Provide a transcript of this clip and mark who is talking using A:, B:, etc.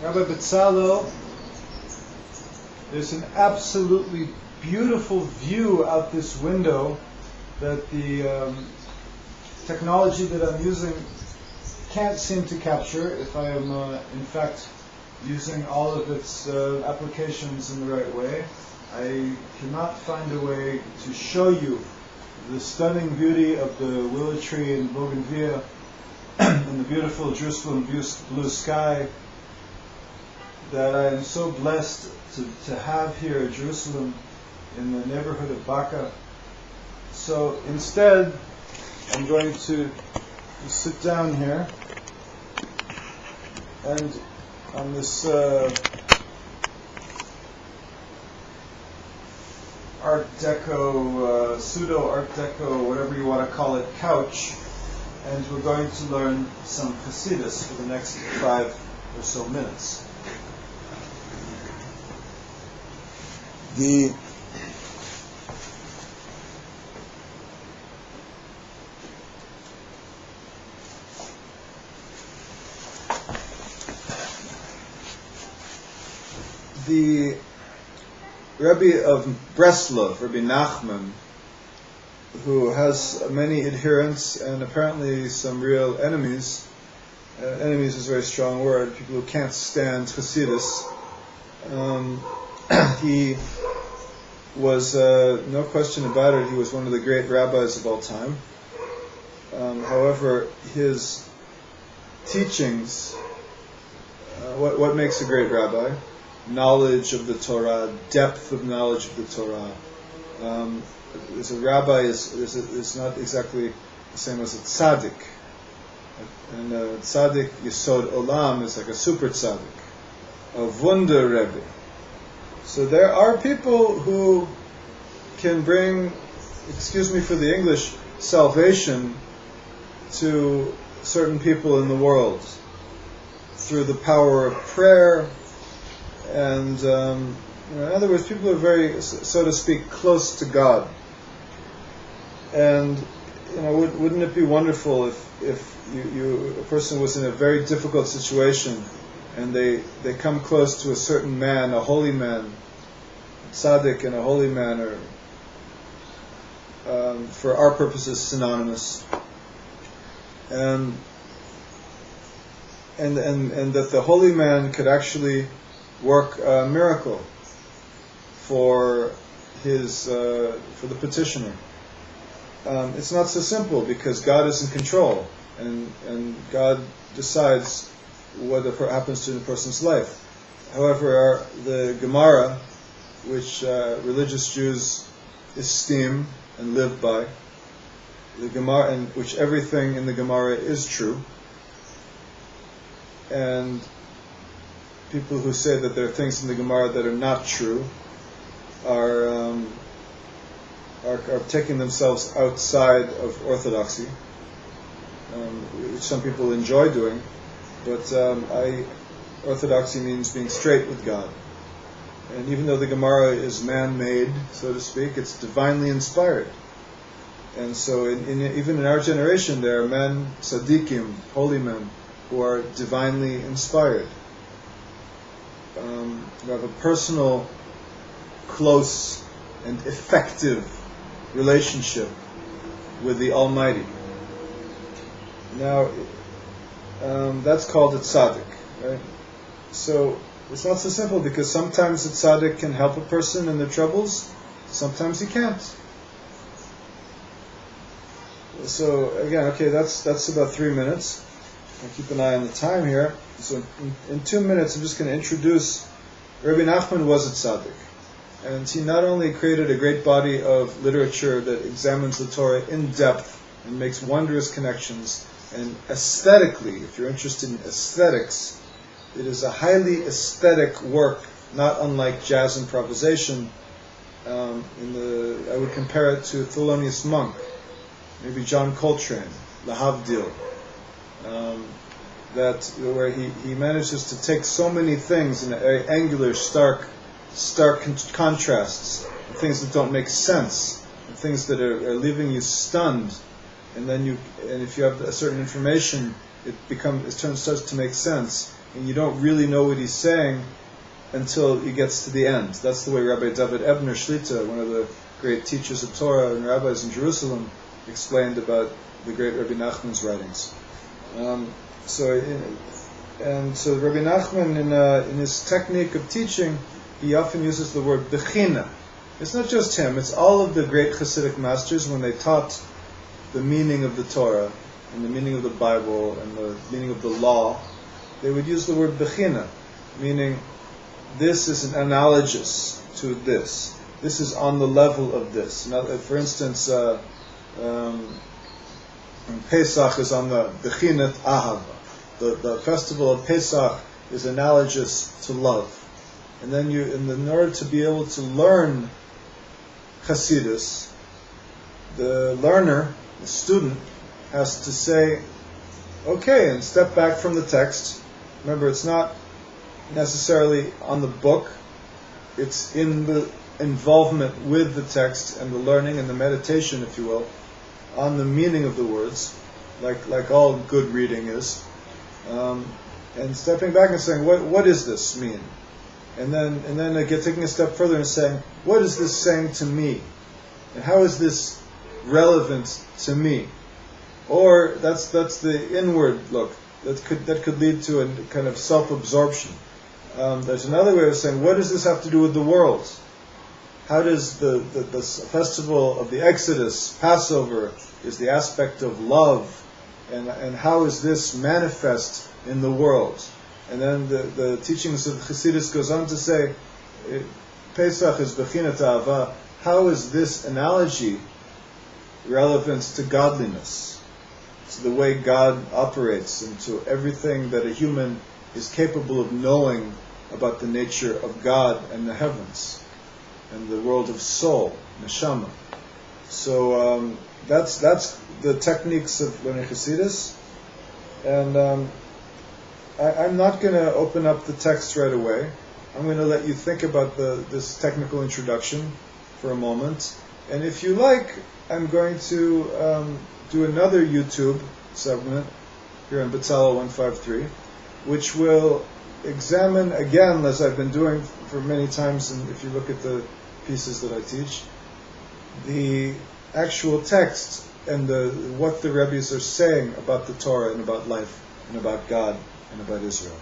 A: Rabbi Betzalel, there's an absolutely beautiful view out this window that the technology that I'm using can't seem to capture if I am in fact using all of its applications in the right way. I cannot find a way to show you the stunning beauty of the willow tree in Bougainville and the beautiful Jerusalem blue sky that I am so blessed to have here in Jerusalem in the neighborhood of Baka. So instead, I'm going to sit down here and on this Art Deco, pseudo Art Deco, whatever you want to call it, couch, and we're going to learn some Chassidus for the next 5 or so minutes. The Rebbe of Breslov, Rebbe Nachman, who has many adherents and apparently some real enemies. Enemies is a very strong word. People who can't stand Chassidus. He was, no question about it, he was one of the great rabbis of all time. However, his teachings, what makes a great rabbi? Knowledge of the Torah, depth of knowledge of the Torah. As a rabbi is not exactly the same as a Tsaddik. And a Tsaddik, Yesod Olam, is like a super Tsaddik, a Wunder Rebbe. So there are people who can bring, excuse me for the English, salvation to certain people in the world through the power of prayer. And in other words, people are very, so to speak, close to God. And wouldn't it be wonderful if a person was in a very difficult situation and they come close to a certain man, a holy man, Tsaddik and a holy man are, for our purposes, synonymous, and that the holy man could actually work a miracle for the petitioner. It's not so simple because God is in control and God decides what happens to the person's life. However, the Gemara, which religious Jews esteem and live by, the Gemara, and which everything in the Gemara is true, and people who say that there are things in the Gemara that are not true are taking themselves outside of orthodoxy, which some people enjoy doing. But orthodoxy means being straight with God. And even though the Gemara is man-made, so to speak, it's divinely inspired. And so even in our generation, there are men, tzaddikim, holy men, who are divinely inspired. Who have a personal, close, and effective relationship with the Almighty. Now, that's called a tzaddik, right? So it's not so simple because sometimes a tzaddik can help a person in their troubles, sometimes he can't. So again, okay, that's about 3 minutes. I'll keep an eye on the time here. So in 2 minutes, I'm just going to introduce. Rebbe Nachman was a tzaddik, and he not only created a great body of literature that examines the Torah in depth and makes wondrous connections, and aesthetically, if you're interested in aesthetics, it is a highly aesthetic work, not unlike jazz improvisation. I would compare it to Thelonious Monk, maybe John Coltrane, Lahavdil, where he manages to take so many things in very angular, stark contrasts, things that don't make sense, things that are leaving you stunned, and if you have a certain information, it starts to make sense. and you don't really know what he's saying until he gets to the end. That's the way Rabbi David Ebner Shlita, one of the great teachers of Torah and rabbis in Jerusalem, explained about the great Rebbe Nachman's writings. So Rebbe Nachman, in his technique of teaching, he often uses the word bechina. It's not just him; it's all of the great Chassidic masters when they taught the meaning of the Torah and the meaning of the Bible and the meaning of the law. They would use the word bechina, meaning this is an analogous to this. This is on the level of this. Now, for instance, Pesach is on the bechinat ahava. The festival of Pesach is analogous to love. And then in order to be able to learn Chassidus, the learner, the student, has to say, okay, and step back from the text. Remember, it's not necessarily on the book, it's in the involvement with the text and the learning and the meditation, if you will, on the meaning of the words, like all good reading is, and stepping back and saying, what does this mean? And then taking a step further and saying, what is this saying to me? And how is this relevant to me? Or that's the inward look that could lead to a kind of self-absorption. There's another way of saying, what does this have to do with the world? How does the festival of the Exodus, Passover, is the aspect of love, and how is this manifest in the world? And then the teachings of Chassidus goes on to say, Pesach is bechina ta'ava. How is this analogy relevant to godliness, to the way God operates, and to everything that a human is capable of knowing about the nature of God and the heavens and the world of soul, neshama. So that's the techniques of learning Chassidus, and I'm not going to open up the text right away. I'm going to let you think about this technical introduction for a moment, and if you like, I'm going to do another YouTube segment here on Betzalel 153, which will examine again, as I've been doing for many times, and if you look at the pieces that I teach, the actual text and what the Rebbes are saying about the Torah and about life and about God and about Israel.